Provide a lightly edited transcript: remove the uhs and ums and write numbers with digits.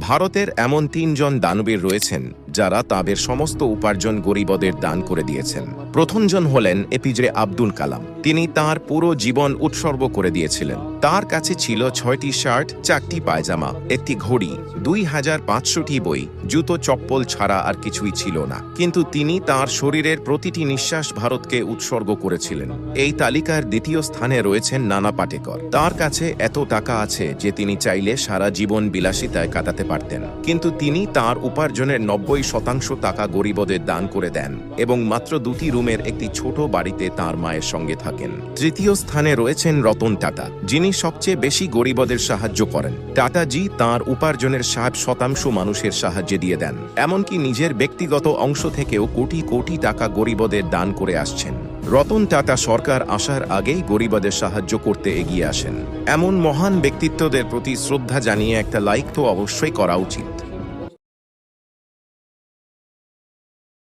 ভারতের এমন ৩ জন দানবীর রয়েছেন যারা তাদের সমস্ত উপার্জন গরিবদের দান করে দিয়েছেন। প্রথমজন হলেন এপিজে আব্দুল কালাম। তিনি তার পুরো জীবন উৎসর্গ করে দিয়েছিলেন। তার কাছে ছিল ৬টি শার্ট, ৪টি পায়জামা, একটি ঘড়ি, ২৫০০টি বই, জুতো চপ্পল ছাড়া আর কিছুই ছিল না। কিন্তু তিনি তার শরীরের প্রতিটি নিঃশ্বাস ভারতকে উৎসর্গ করেছিলেন। এই তালিকার দ্বিতীয় স্থানে রয়েছেন নানা পাটেকর। তার কাছে এত টাকা আছে যে তিনি চাইলে সারা জীবন বিলাসিতায় কাটাতে পারতেন, কিন্তু তিনি তার উপার্জনের ৯০% টাকা গরিবদের দান করে দেন এবং মাত্র ২টি রুমের একটি ছোট বাড়িতে তার মায়ের সঙ্গে থাকেন। তৃতীয় স্থানে রয়েছেন রতন টাটা, যিনি সবচেয়ে বেশি গরিবদের সাহায্য করেন। টাটাজি তার উপার্জনের ৬০% মানুষের সাহায্যে দিয়ে দেন, এমনকি নিজের ব্যক্তিগত অংশ থেকেও কোটি কোটি টাকা গরিবদের দান করে আসছেন। রতন টাটা সরকার আসার আগেই গরিবদের সাহায্য করতে এগিয়ে আসেন। এমন মহান ব্যক্তিত্বদের প্রতি শ্রদ্ধা জানিয়ে একটা লাইক তো অবশ্যই করা উচিত।